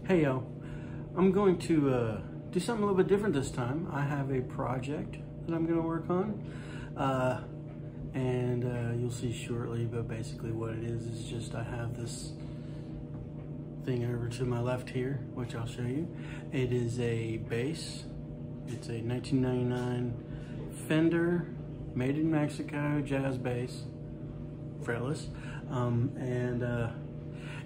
Hey yo, I'm going to do something a little bit different this time. I have a project that I'm going to work on, and you'll see shortly, but basically what it is just I have this thing over to my left here, which I'll show you. It is a bass. It's a 1999 Fender, made in Mexico, Jazz Bass, fretless,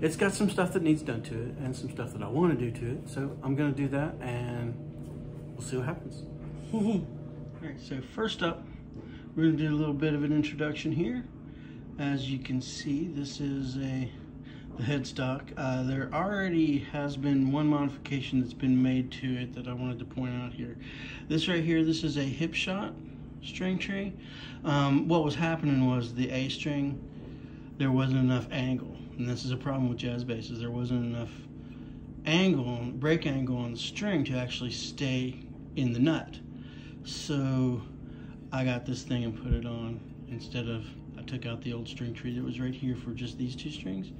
it's got some stuff that needs done to it and some stuff that I want to do to it. So I'm going to do that and we'll see what happens. All right, so first up, we're going to do a little bit of an introduction here. As you can see, this is the headstock. There already has been one modification that's been made to it that I wanted to point out here. This right here, this is a hip shot string tree. What was happening was the A string, there wasn't enough angle. And this is a problem with jazz basses. There wasn't enough angle, break angle on the string to actually stay in the nut. So I got this thing and put it on instead of, I took out the old string tree that was right here for just these two strings.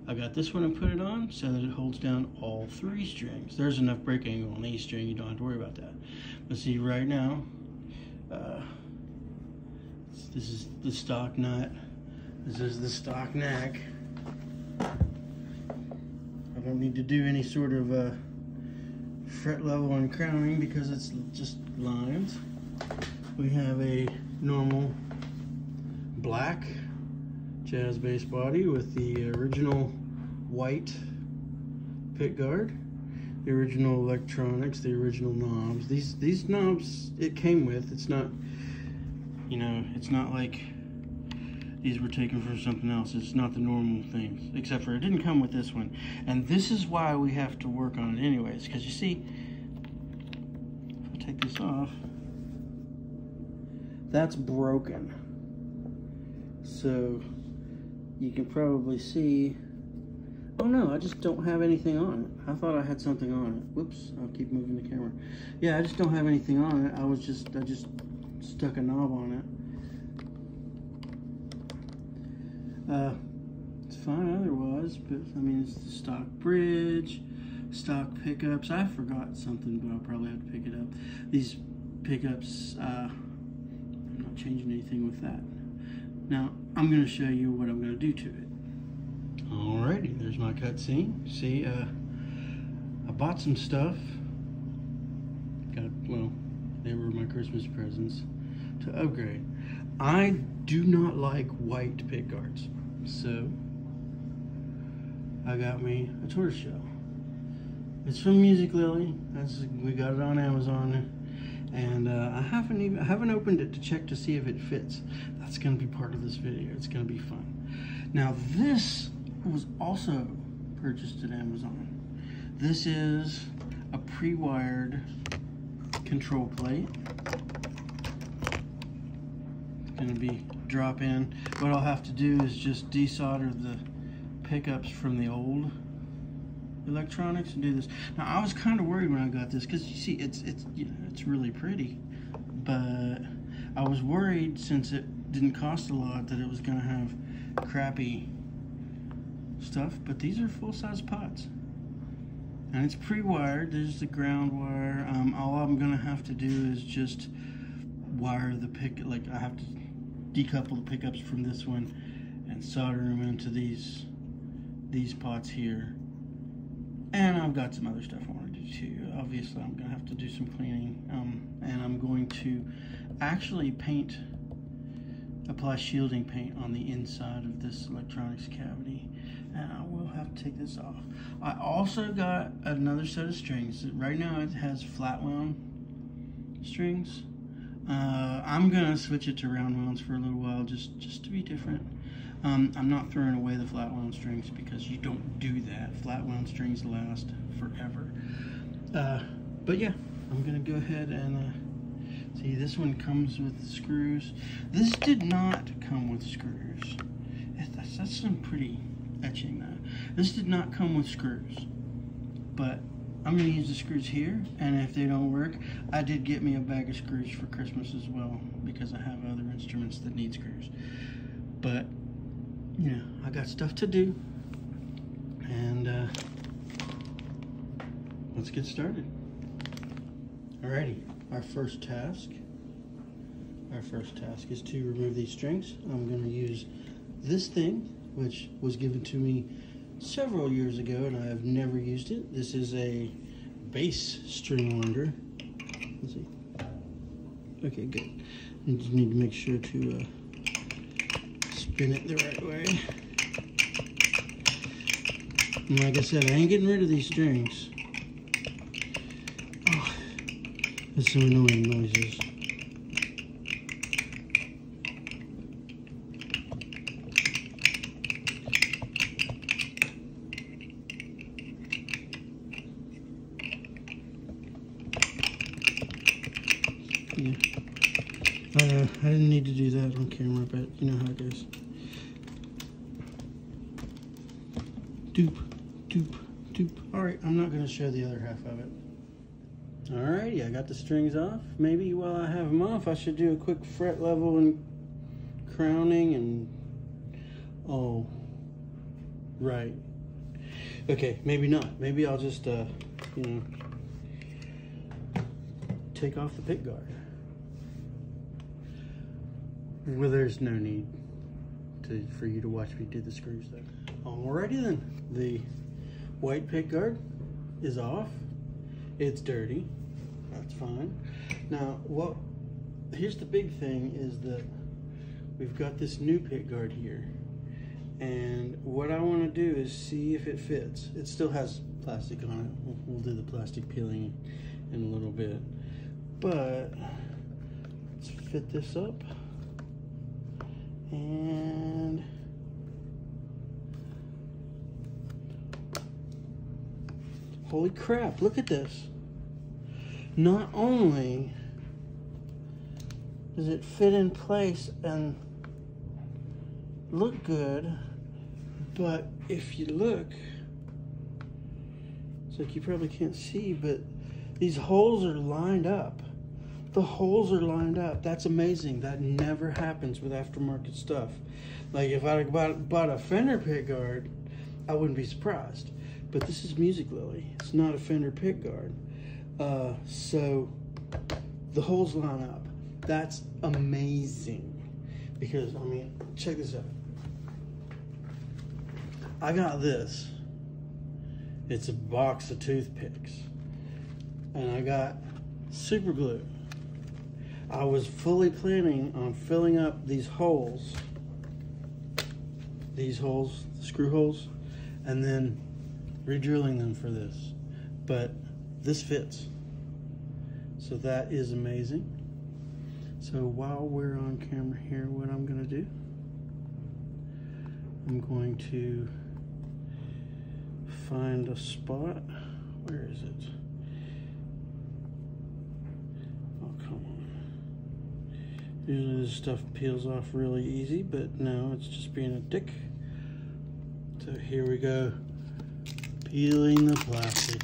I got this one and put it on so that it holds down all three strings. There's enough break angle on the E string, you don't have to worry about that. But see right now, this is the stock nut. This is the stock neck. I don't need to do any sort of fret level and crowning because it's just lines. We have a normal black jazz bass body with the original white pickguard, the original electronics, the original knobs. These knobs it came with. It's not, you know, it's not like these were taken from something else. It's not the normal things, except for it didn't come with this one. And this is why we have to work on it anyways, because you see, if I take this off, that's broken. So you can probably see, oh no, I just don't have anything on it. I thought I had something on it. Whoops, I'll keep moving the camera. Yeah, I just don't have anything on it. I just stuck a knob on it. It's fine otherwise, but I mean, it's the stock bridge, stock pickups. I forgot something, but I'll probably have to pick it up. These pickups, I'm not changing anything with that. Now, I'm going to show you what I'm going to do to it. Alrighty, there's my cutscene. See, I bought some stuff. Well, they were my Christmas presents to upgrade. I do not like white pickguards, so I got me a tortoiseshell. It's from Music Lily. We got it on Amazon, and I haven't opened it to check to see if it fits. That's going to be part of this video. It's going to be fun. Now this was also purchased at Amazon. This is a pre-wired control plate. Going to be drop in. What I'll have to do is just desolder the pickups from the old electronics and do this. Now I was kind of worried when I got this because you see it's you know, it's really pretty, but I was worried since it didn't cost a lot that it was going to have crappy stuff. But these are full-size pots, and it's pre-wired. There's the ground wire. All I'm going to have to do is just wire the I have to decouple the pickups from this one and solder them into these pots here. And I've got some other stuff I want to do too. Obviously I'm going to have to do some cleaning, and I'm going to actually apply shielding paint on the inside of this electronics cavity, and I will have to take this off. I also got another set of strings. Right now it has flat wound strings. I'm gonna switch it to round wounds for a little while, just to be different. I'm not throwing away the flat wound strings because you don't do that. Flat wound strings last forever. But yeah, I'm gonna go ahead and see. This one comes with screws. This did not come with screws. That's some pretty etching that. This did not come with screws, but I'm going to use the screws here, and if they don't work, I did get me a bag of screws for Christmas as well, because I have other instruments that need screws. But, you know, I got stuff to do, and let's get started. Alrighty, our first task is to remove these strings. I'm going to use this thing, which was given to me several years ago and I have never used it. This is a bass string winder. Let's see. Okay, good. You just need to make sure to spin it the right way. And like I said, I ain't getting rid of these strings. Oh, there's some annoying noises. Yeah. I didn't need to do that on camera, but you know how it goes. Doop, doop, doop. Alright, I'm not going to show the other half of it. Alrighty, I got the strings off. Maybe while I have them off, I should do a quick fret level and crowning and... Oh. Right. Okay, maybe not. Maybe I'll just, you know, take off the pickguard. Well, there's no need for you to watch me do the screws there. Alrighty then, the white pickguard is off. It's dirty, that's fine. Now, here's the big thing is that we've got this new pickguard here. And what I want to do is see if it fits. It still has plastic on it. We'll do the plastic peeling in a little bit. But let's fit this up. And holy crap, look at this. Not only does it fit in place and look good, but if you look, it's like you probably can't see, but these holes are lined up. The holes are lined up. That's amazing. That never happens with aftermarket stuff. Like if I bought a Fender pickguard, I wouldn't be surprised. But this is Music Lily. It's not a Fender pickguard. So the holes line up. That's amazing. Because, I mean, check this out. I got this. It's a box of toothpicks. And I got super glue. I was fully planning on filling up these holes, screw holes, and then re-drilling them for this. But this fits. So that is amazing. So while we're on camera here, what I'm going to do, I'm going to find a spot. Where is it? Oh, come on. Usually this stuff peels off really easy, but no, it's just being a dick. So here we go. Peeling the plastic.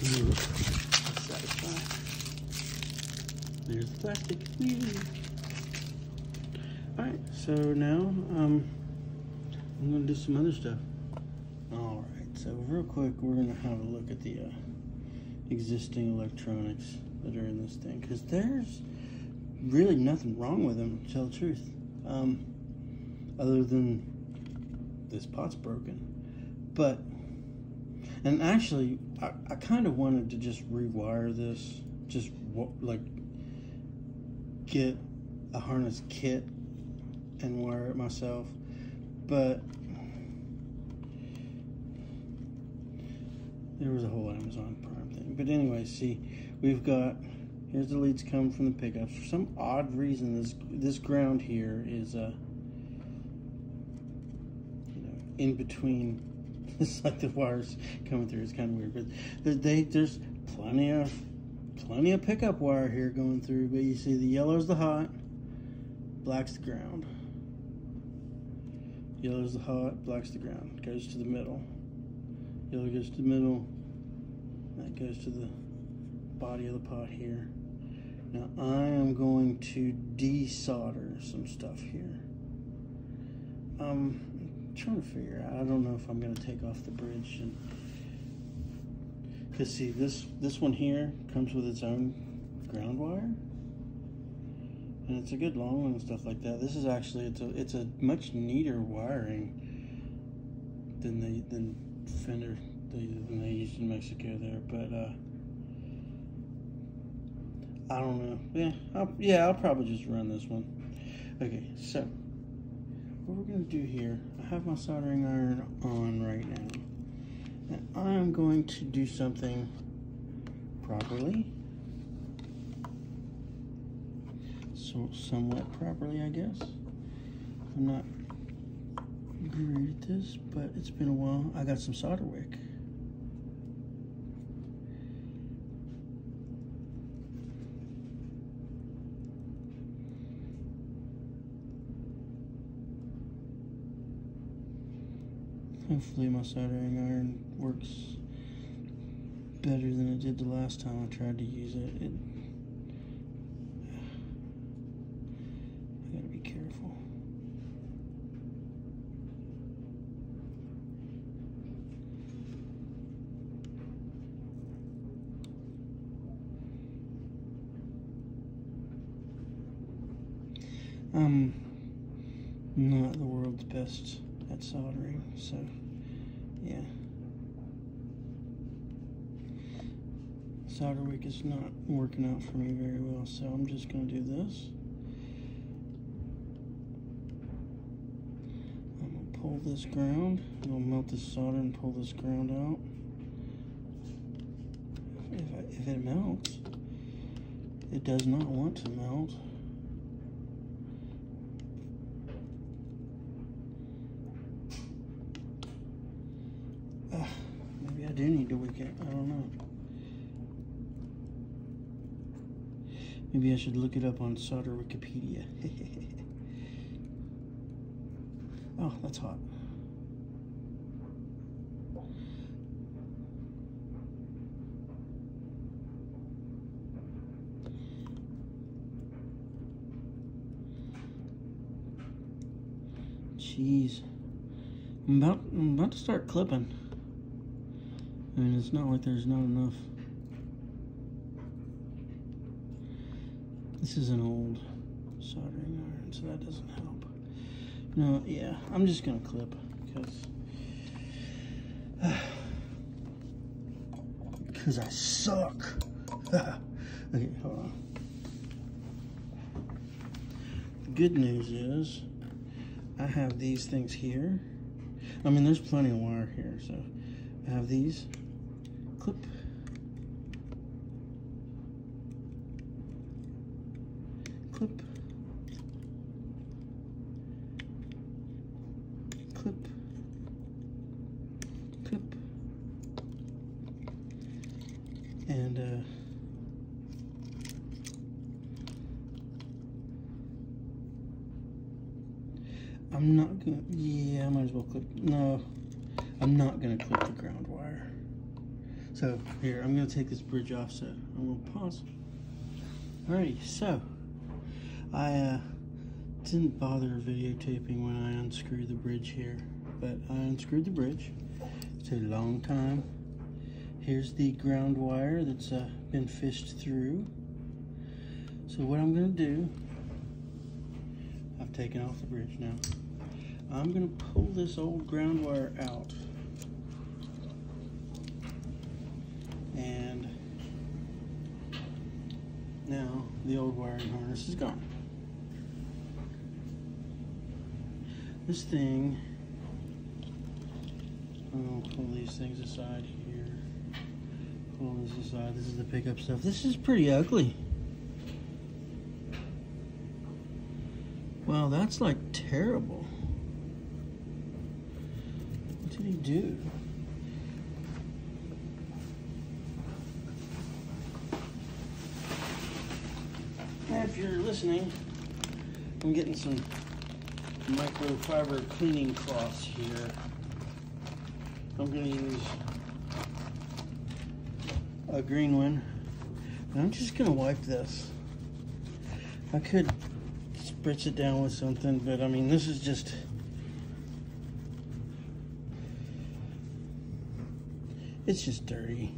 Ooh, that's satisfying. There's the plastic. Alright, so now I'm going to do some other stuff. Alright, so real quick, we're going to have a look at the existing electronics that are in this thing, because there's really nothing wrong with them, to tell the truth, other than this pot's broken. But, and actually, I kind of wanted to just rewire this, just like get a harness kit and wire it myself, but there was a whole Amazon Prime thing. But anyway, see, we've got, here's the leads coming from the pickups. For some odd reason, this ground here is you know, in between. It's like the wires coming through. It's kind of weird, but there's plenty of pickup wire here going through. But you see, the yellow's the hot, black's the ground. Yellow's the hot, black's the ground. Goes to the middle. Yellow goes to the middle. That goes to the body of the pot here. Now I am going to desolder some stuff here. I'm trying to figure out. I don't know if I'm going to take off the bridge, and because see, this one here comes with its own ground wire, and it's a good long one and stuff like that. This is actually it's a much neater wiring than Fender than they used in Mexico there, but I don't know. I'll probably just run this one. Okay, so what we're gonna do here, I have my soldering iron on right now, and I'm going to do something properly, so somewhat properly, I guess. I'm not great at this, but it's been a while. I got some solder wick. Hopefully my soldering iron works better than it did the last time I tried to use it. I gotta be careful. I'm not the world's best at soldering, so yeah. Solder wick is not working out for me very well, so I'm just going to do this. I'm going to pull this ground, I'm going to melt this solder and pull this ground out. If it melts, it does not want to melt. Maybe I do need to wick it. I don't know. Maybe I should look it up on solder Wikipedia. Oh, that's hot. Jeez. I'm about to start clipping. I mean, it's not like there's not enough. This is an old soldering iron, so that doesn't help. No, yeah, I'm just gonna clip because I suck. Okay, hold on. The good news is I have these things here. I mean, there's plenty of wire here, so I have these. Clip. Clip. Clip. Clip. And I'm not gonna, yeah, I might as well clip. No, I'm not gonna clip the ground wire. So here, I'm gonna take this bridge offset. I'm gonna pause. Alrighty, so I didn't bother videotaping when I unscrewed the bridge here, but I unscrewed the bridge. It's a long time. Here's the ground wire that's been fished through. So what I'm gonna do, I've taken off the bridge now. I'm gonna pull this old ground wire out. And now the old wiring harness is gone. This thing, I'm gonna pull these things aside here. Pull this aside. This is the pickup stuff. This is pretty ugly. Wow, that's like terrible. What did he do? If you're listening, I'm getting some microfiber cleaning cloths here. I'm going to use a green one, and I'm just going to wipe this. I could spritz it down with something, but I mean, this is just It's just dirty.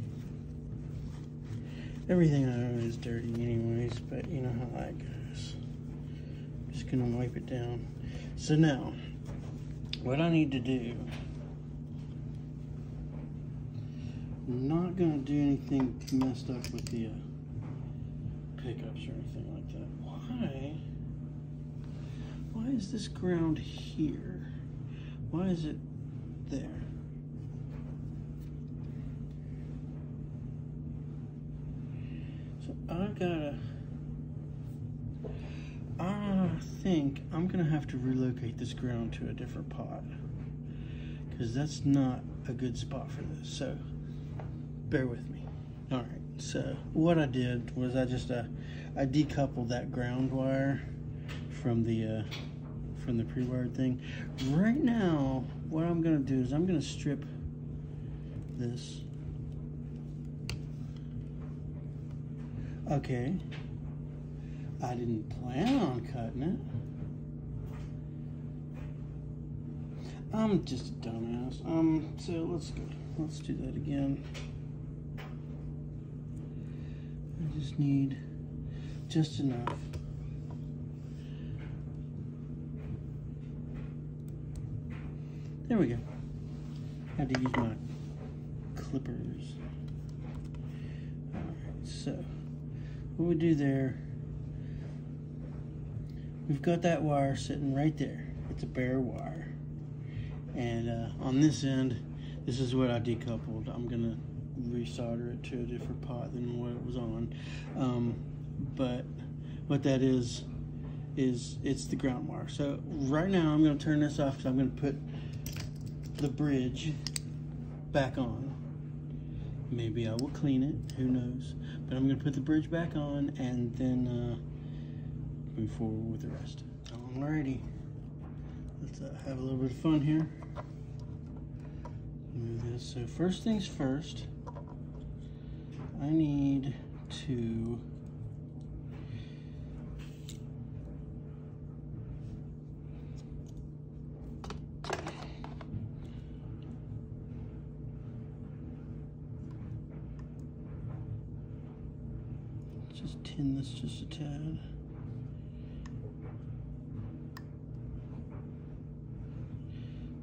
Everything I own is dirty anyways, but you know how that goes. I'm just gonna wipe it down. So now, what I need to do, I'm not gonna do anything messed up with the pickups or anything like that. Why is this ground here? Why is it there? So I think I'm gonna have to relocate this ground to a different pot, because that's not a good spot for this. So bear with me. All right, so what I did was I decoupled that ground wire from the pre-wired thing. Right now, what I'm gonna do is I'm gonna strip this. Okay, I didn't plan on cutting it. I'm just a dumbass. So let's do that again. I just need just enough. There we go. Had to use my clippers. Alright, so what we do there, we've got that wire sitting right there. It's a bare wire. And on this end, this is what I decoupled. I'm gonna resolder it to a different pot than what it was on. But what that is it's the ground wire. So right now I'm gonna turn this off because I'm gonna put the bridge back on. Maybe I will clean it, who knows. But I'm gonna put the bridge back on and then move forward with the rest. Alrighty, let's have a little bit of fun here. Move this. So first things first, I need to just tin this just a tad.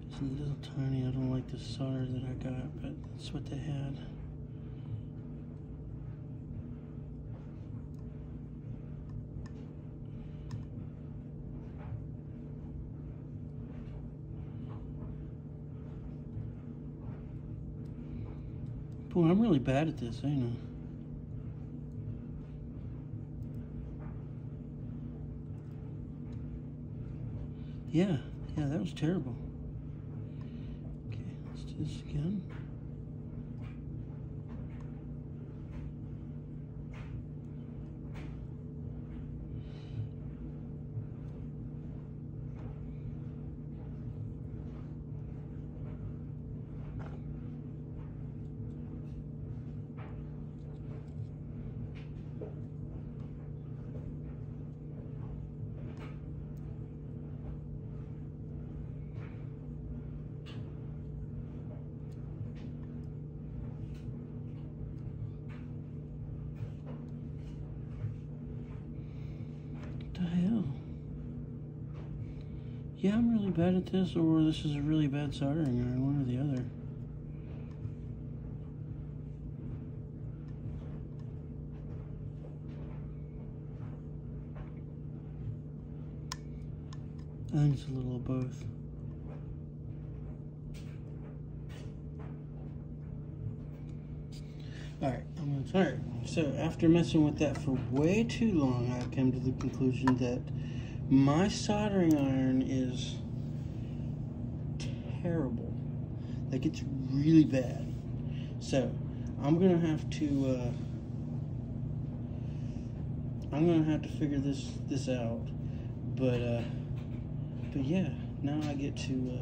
It's a little tiny. I don't like the solder that I got, but that's what they had. Boy, I'm really bad at this, ain't I? Yeah, that was terrible. Okay, let's do this again. The hell? Yeah, I'm really bad at this, or this is a really bad soldering iron, one or the other. I think it's a little of both. Alright, so after messing with that for way too long, I came to the conclusion that my soldering iron is terrible. Like, it's really bad. So I'm gonna have to figure this out. But yeah, now I get to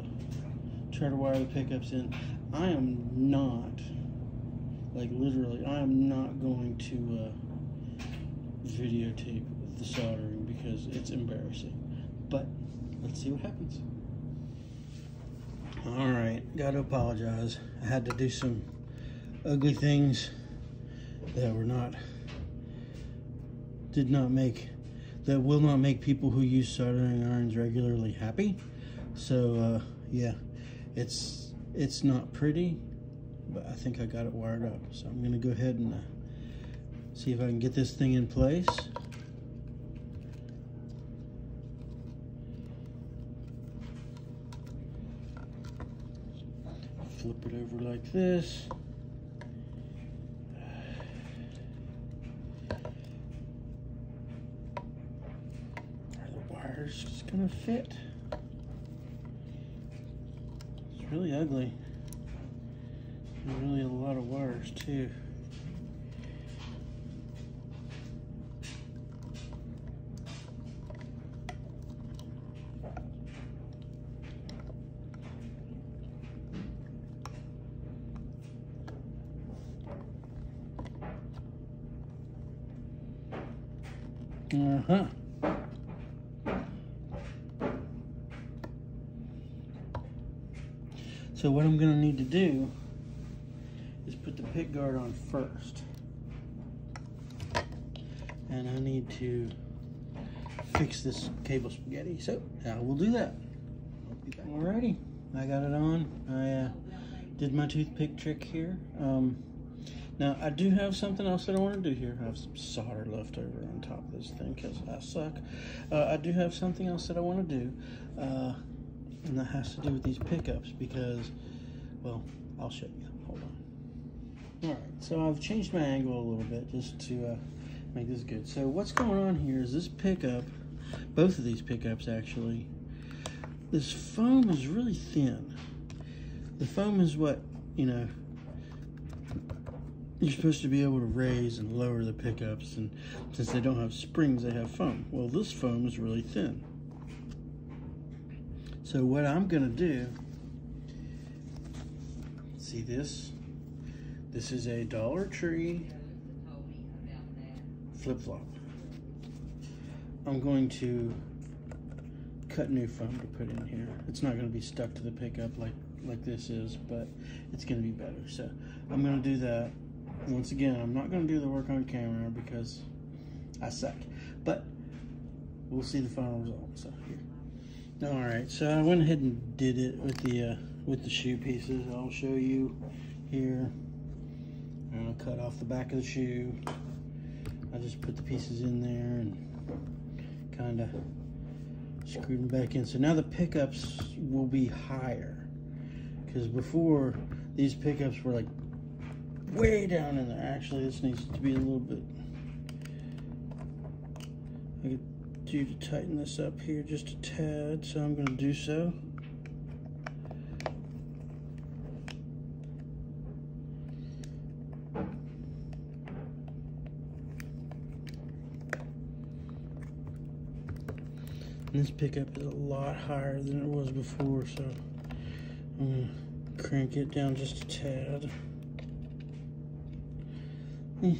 try to wire the pickups in. I am not, like literally, I am not going to videotape the soldering because it's embarrassing. But let's see what happens. Alright, gotta apologize. I had to do some ugly things that will not make people who use soldering irons regularly happy. So yeah, it's not pretty, but I think I got it wired up. So I'm gonna go ahead and see if I can get this thing in place. Flip it over like this. Are the wires just gonna fit? It's really ugly. There's really a lot of wires too. So what I'm going to need to do is put the pickguard on first. And I need to fix this cable spaghetti. So I will do that. Alrighty, I got it on. I did my toothpick trick here. Now, I do have something else that I want to do here. I have some solder left over on top of this thing because I suck. I do have something else that I want to do, and that has to do with these pickups because, well, I'll show you. Hold on. All right, so I've changed my angle a little bit just to make this good. So what's going on here is this pickup, both of these pickups actually, this foam is really thin. The foam is what, you know, you're supposed to be able to raise and lower the pickups, and since they don't have springs, they have foam. Well, this foam is really thin. So what I'm gonna do, see this? This is a Dollar Tree flip-flop. I'm going to cut new foam to put in here. It's not gonna be stuck to the pickup like this is, but it's gonna be better. So I'm gonna do that. Once again, I'm not going to do the work on camera because I suck, but we'll see the final result. So here. All right, so I went ahead and did it with the shoe pieces. I'll show you here. I'm going to cut off the back of the shoe. I just put the pieces in there and kind of screwed them back in. So now the pickups will be higher, because before these pickups were like way down in there. Actually, this needs to be a little bit. I could do to tighten this up here just a tad, so I'm going to do so. And this pickup is a lot higher than it was before, so I'm going to crank it down just a tad. I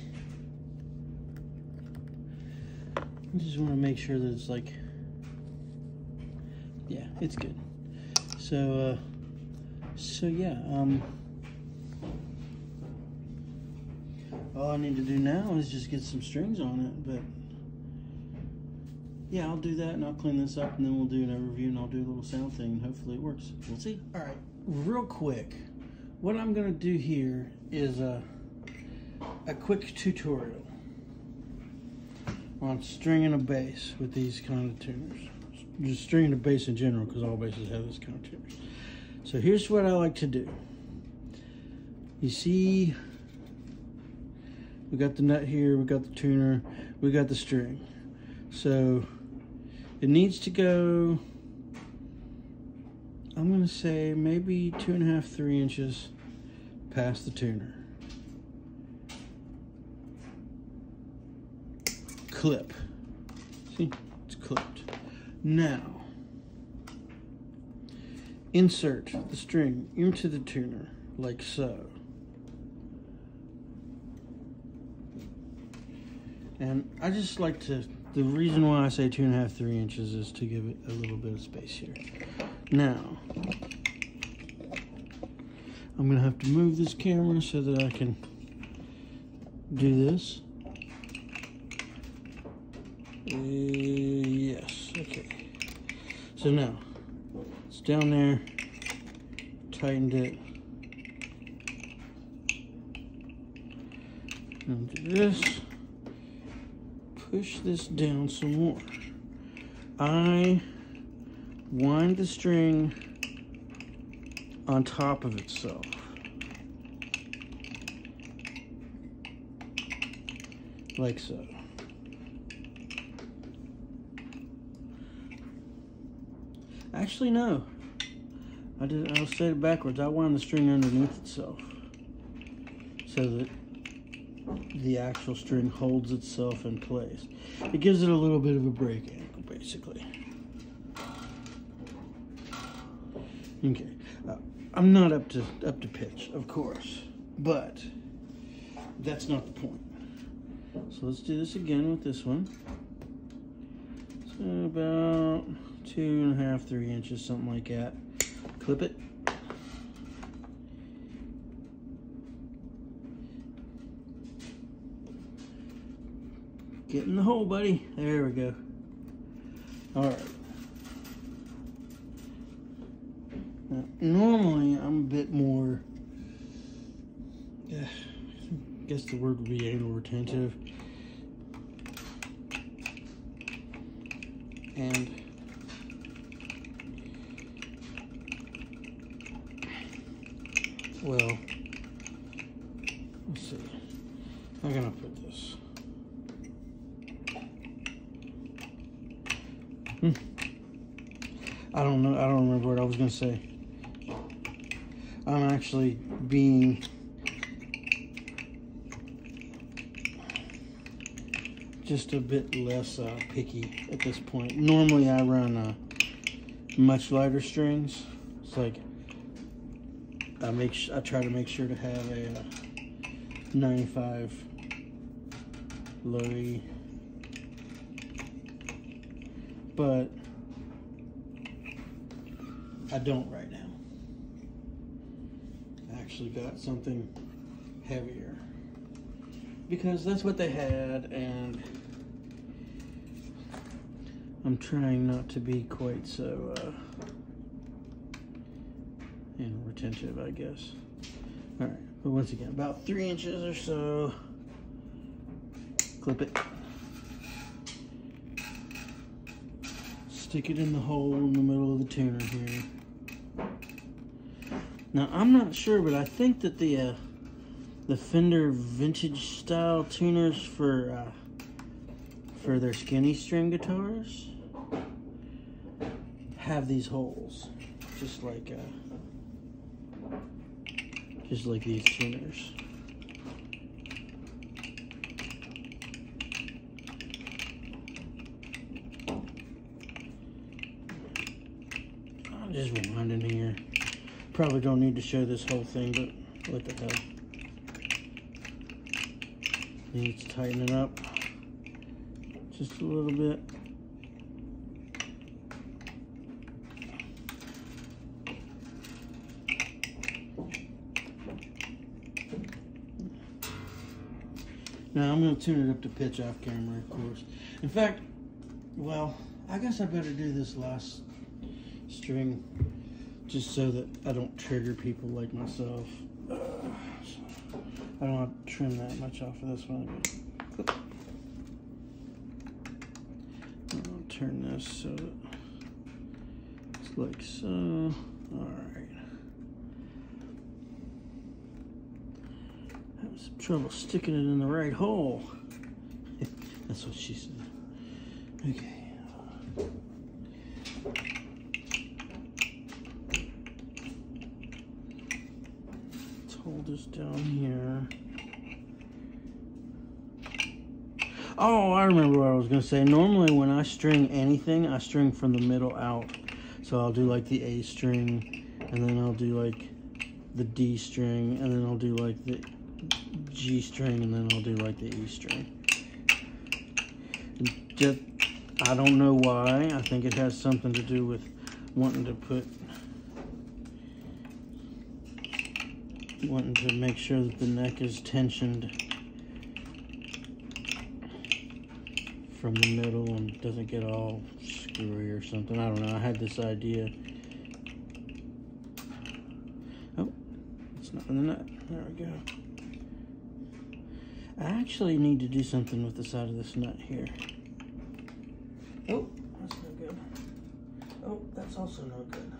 just want to make sure that it's like, yeah, it's good. So, yeah, all I need to do now is just get some strings on it, but yeah, I'll do that and I'll clean this up and then we'll do another review and I'll do a little sound thing and hopefully it works. We'll see. All right, real quick, what I'm gonna do here is a quick tutorial on stringing a bass with these kind of tuners. Just stringing a bass in general, because all basses have this kind of tuners. So here's what I like to do. You see, we got the nut here, we got the tuner, we got the string. So it needs to go, I'm gonna say maybe 2.5, 3 inches past the tuner. Clip. See, it's clipped. Now, insert the string into the tuner like so. And I just like to, the reason why I say 2.5, 3 inches is to give it a little bit of space here. Now, I'm gonna have to move this camera so that I can do this. Yes, okay. So now, it's down there, tightened it. And do this, push this down some more. I wind the string on top of itself. Like so. Actually, no. I'll say it backwards. I wound the string underneath itself so that the actual string holds itself in place. It gives it a little bit of a break angle, basically. Okay. I'm not up to pitch, of course, but that's not the point. So let's do this again with this one. So about 2.5, 3 inches, something like that. Clip it. Get in the hole, buddy. There we go. All right. Now, normally, I'm a bit more, I guess the word would be anal retentive. And well, let's see. How can I put this? I don't know. I don't remember what I was going to say. I'm actually being just a bit less picky at this point. Normally I run much lighter strings. It's like I try to make sure to have a 95 low E, but I don't right now. I actually got something heavier because that's what they had, and I'm trying not to be quite so retentive, I guess. All right, but once again, about 3 inches or so. Clip it. Stick it in the hole in the middle of the tuner here. Now, I'm not sure, but I think that the Fender vintage style tuners for their skinny string guitars have these holes, just like these tuners. I'm just winding here. Probably don't need to show this whole thing, but what the hell. Needs tightening up just a little bit. Now I'm going to tune it up to pitch off camera, of course. In fact, well, I guess I better do this last string just so that I don't trigger people like myself. I don't have to trim that much off of this one. I'll turn this so that it's like so. All right. Having some trouble sticking it in the right hole. That's what she said. Okay. Hold this down here. Oh, I remember what I was going to say. Normally when I string anything, I string from the middle out. So I'll do like the A string, and then I'll do like the D string, and then I'll do like the G string, and then I'll do like the E string. Just, I don't know why. I think it has something to do with wanting to put wanting to make sure that the neck is tensioned from the middle and doesn't get all screwy or something. I don't know. I had this idea. Oh, it's not in the nut. There we go. I actually need to do something with the side of this nut here. Oh, that's no good. Oh, that's also no good.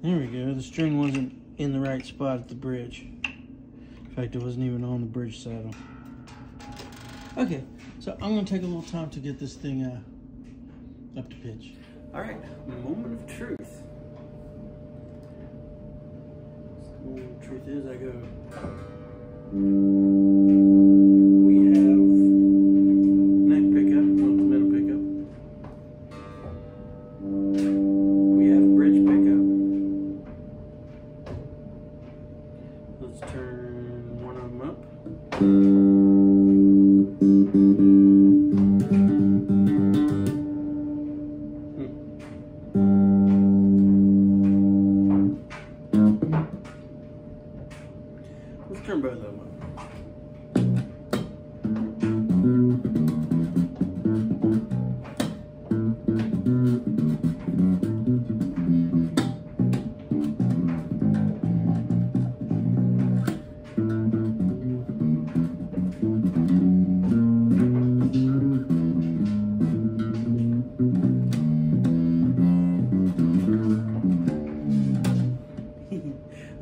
There we go. The string wasn't in the right spot at the bridge. In fact, it wasn't even on the bridge saddle. Okay, so I'm going to take a little time to get this thing up to pitch. All right, moment of truth. The moment of truth is I go... We have neck pickup, not the middle pickup. We have bridge pickup. Let's turn one of them up. Let's turn both of them up.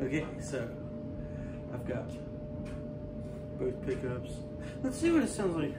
Okay, so I've got both pickups. Let's see what it sounds like.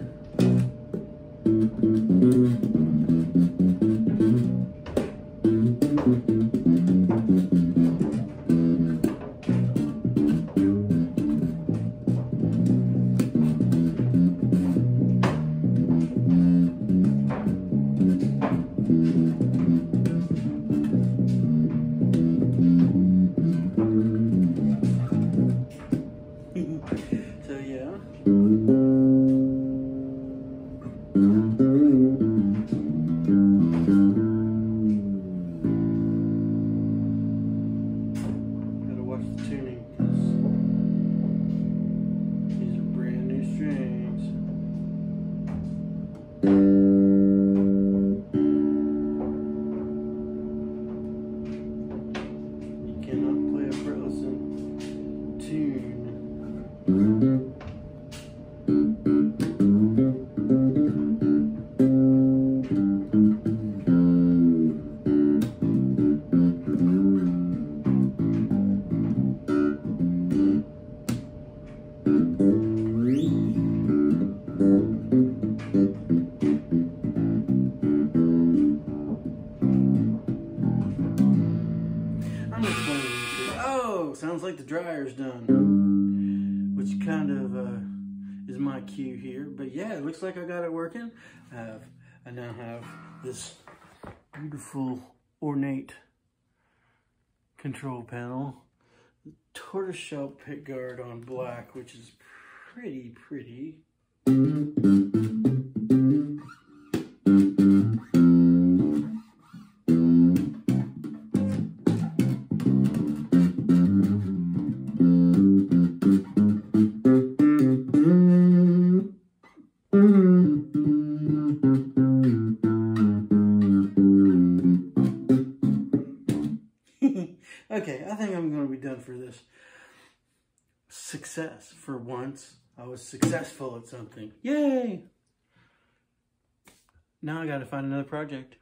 So yeah. Gotta watch the tuning because these are brand new strings. You cannot play a fretless in tune. I'm just playing this. Oh, sounds like the dryer's done, which kind of is my cue here. But yeah, it looks like I got it working. I now have this beautiful ornate control panel, tortoiseshell pickguard on black, which is pretty. Okay, I think I'm going to be done for this. Success. For once, I was successful at something. Yay! Now I got to find another project.